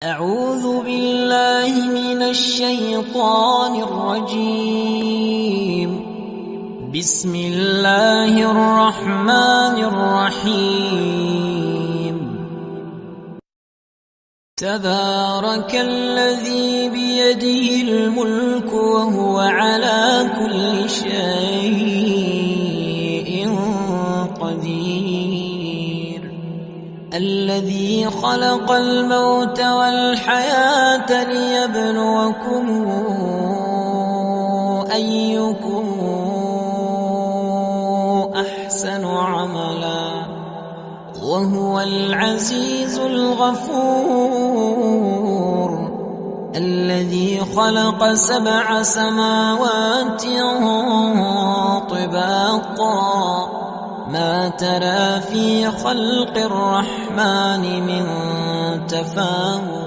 أعوذ بالله من الشيطان الرجيم. بسم الله الرحمن الرحيم. تبارك الذي بيده الملك وهو على كل شيء قدير. الذي خلق الموت والحياة ليبلوكم أيكم أحسن عملا وهو العزيز الغفور. الذي خلق 7 سماوات طباقا ما ترى في خلق الرحمن من تفاوت